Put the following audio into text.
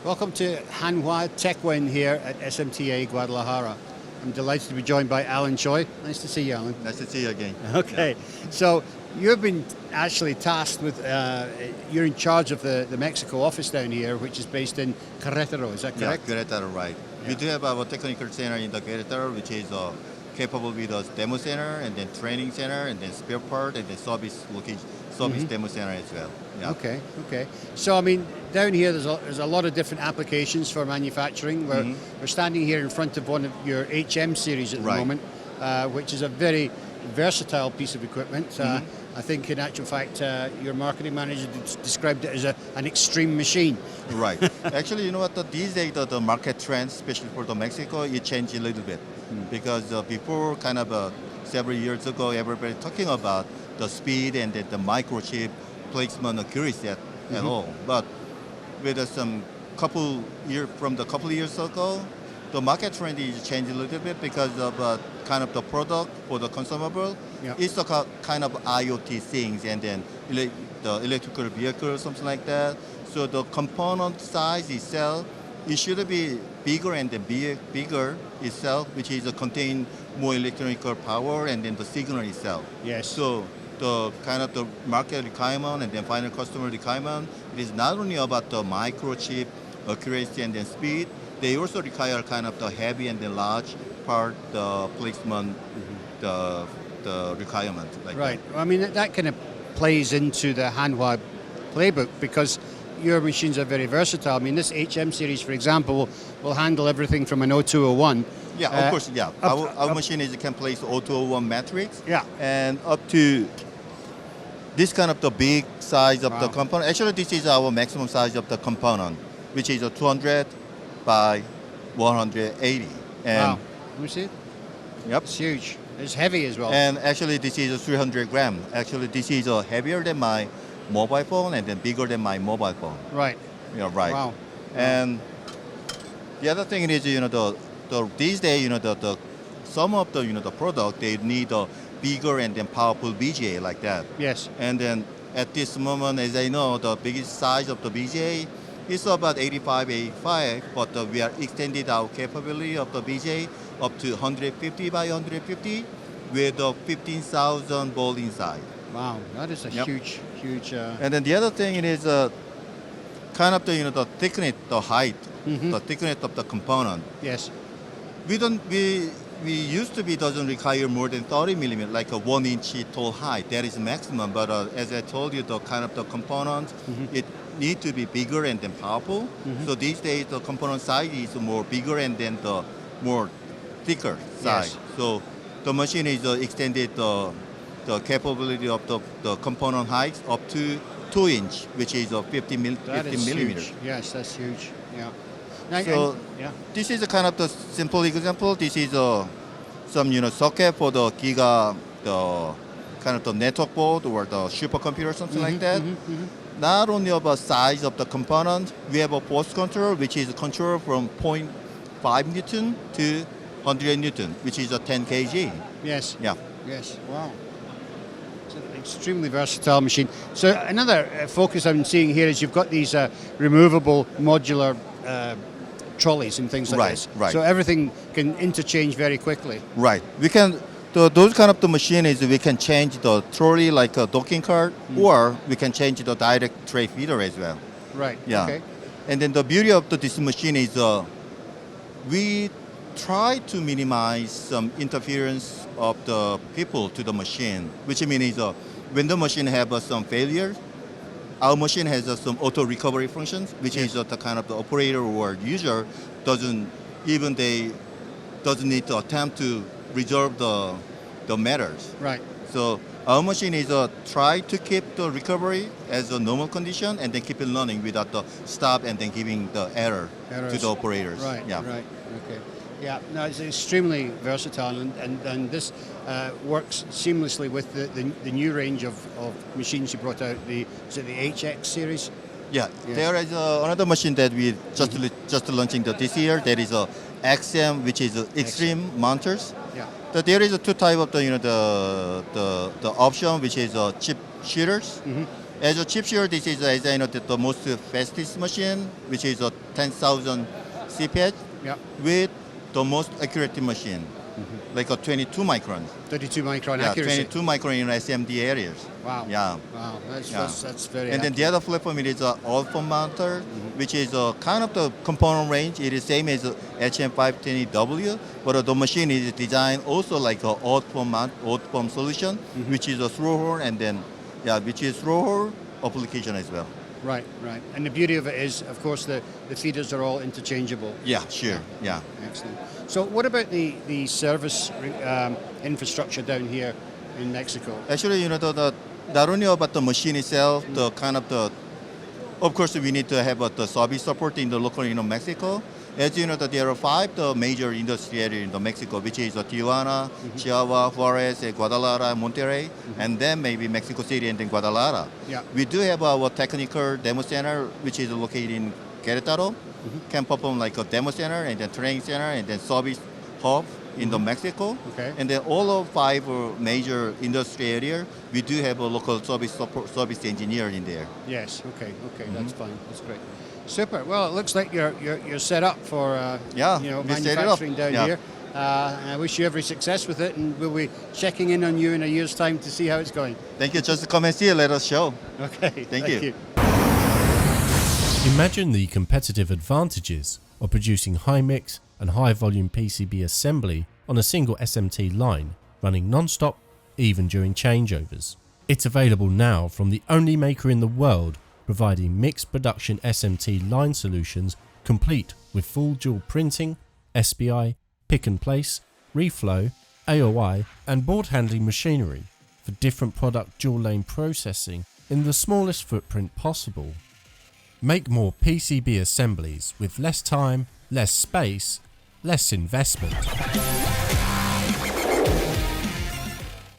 Welcome to Hanwha Tech Win here at SMTA Guadalajara. I'm delighted to be joined by Allan Choi. Nice to see you, Allan. Nice to see you again. Okay, so you've been actually tasked with, you're in charge of the Mexico office down here, which is based in Querétaro, is that correct? Yeah, Querétaro, right. Yeah. We do have our technical center in the Querétaro, which is capable with a demo center, and then training center, and then spare part, and then service demo center as well. Yeah. Okay. So, I mean, down here there's a lot of different applications for manufacturing. We're standing here in front of one of your HM series at the moment, which is a very versatile piece of equipment. I think in actual fact, your marketing manager described it as an extreme machine. Right. Actually, you know what, these days the market trends, especially for the Mexico, it changed a little bit. Because before several years ago, everybody talking about the speed and the microchip placement accuracy at all. But with some couple years ago, the market trend is changed a little bit because of the product for the consumable. Yep. It's the kind of IoT things, and then the electrical vehicle or something like that. So the component size itself, it should be bigger and then bigger itself, which is contain more electrical power and then the signal itself. Yes. So the the market requirement and then final customer requirement, it is not only about the microchip accuracy and then speed. They also require the heavy and the large part, the placement, the requirement. Right. Well, I mean, that kind of plays into the Hanwha playbook because your machines are very versatile. I mean, this HM series, for example, will handle everything from an 0201. Yeah, of course, yeah. Our machine can place 0201 matrix. Yeah. And up to this the big size of the component. Actually, this is our maximum size of the component, which is a 200 by 180. And wow. Let me see it. Yep. It's huge. It's heavy as well. And actually, this is 300 grams. Actually, this is heavier than my mobile phone and then bigger than my mobile phone. Right. Yeah, right. Wow. And the other thing is, these days, some of the product, they need a bigger and then powerful BGA like that. Yes. And then at this moment, as I know, the biggest size of the BGA is about 85, but we are extended our capability of the BGA up to 150 by 150 with a 15,000 volt inside. Wow, that is a huge. And then the other thing is the thickness, the height, the thickness of the component. Yes. We used to be doesn't require more than 30 millimeter, like a 1 inch tall height. That is maximum. But as I told you, the component, it need to be bigger and then powerful. So these days the component size is more bigger and then the more thicker size. Yes. So the machine is extended the capability of the component height up to 2 inch, which is 50 millimeters. Huge. Yes, that's huge. Yeah. Now, So this is the simple example. This is some socket for the Giga, the network board or the supercomputer, something like that. Not only about size of the component, we have a force control, which is control from 0.5 Newton to 100 Newton, which is 10 kg. Yes. Yeah. Yes. Wow. It's an extremely versatile machine. So another focus I'm seeing here is you've got these removable modular trolleys and things like this. Right. So everything can interchange very quickly. Right. We can. Those the machines, we can change the trolley like a docking cart, or we can change the direct tray feeder as well. Right. Yeah. Okay. And then the beauty of this machine is we try to minimize some interference of the people to the machine, which means when the machine have some failure, our machine has some auto recovery functions, which is the operator or user doesn't need to attempt to resolve the matters. Right. So our machine is try to keep the recovery as a normal condition and then keep it running without the stop and then giving the errors to the operators. Right. Yeah. Right. Okay. Yeah. No, it's extremely versatile, and this works seamlessly with the new range of machines you brought out. Is it the HX series? Yeah. There is another machine that we just launching this year. There is a XM, which is extreme mounters. Yeah. There is two type of the option, which is chip shooters. As a chip share, this is, as I know, the most fastest machine, which is a 10,000 CPH Yep. with the most accurate machine, like a 22 micron. 32 micron Yeah, accuracy. 22 micron in SMTA areas. Wow. Yeah. Wow. Yeah. That's very. And then the other platform it is a all-form mounter, which is a kind of the component range. It is same as a HM520W, but the machine is designed also like a all-form solution, which is a throw hole, and then which is throw hole application as well. Right, right. And the beauty of it is, of course, the feeders are all interchangeable. Yeah, sure. Yeah. Excellent. So what about the service infrastructure down here in Mexico? Actually, the not only about the machine itself, the kind of course, we need to have the service support in the local, Mexico. As you know, that there are 5 major industry areas in Mexico, which is Tijuana, Chihuahua, Juarez, Guadalajara, Monterrey, and then maybe Mexico City and then Guadalajara. Yeah. We do have our technical demo center, which is located in Querétaro, can perform like a demo center and then training center and then service hub in the Mexico. Okay. And then all of 5 major industry areas, we do have a local service engineer in there. Yes. Okay. That's fine. That's great. Super. Well, it looks like you're set up for we set it up. manufacturing down Yeah. here. I wish you every success with it, and we'll be checking in on you in a year's time to see how it's going. Thank you. Just come and see it. Let us show. Okay. Thank you. Imagine the competitive advantages of producing high-mix and high-volume PCB assembly on a single SMT line, running non-stop even during changeovers. It's available now from the only maker in the world providing mixed production SMT line solutions complete with full dual printing, SPI, pick and place, reflow, AOI and board handling machinery for different product dual lane processing in the smallest footprint possible. Make more PCB assemblies with less time, less space, less investment.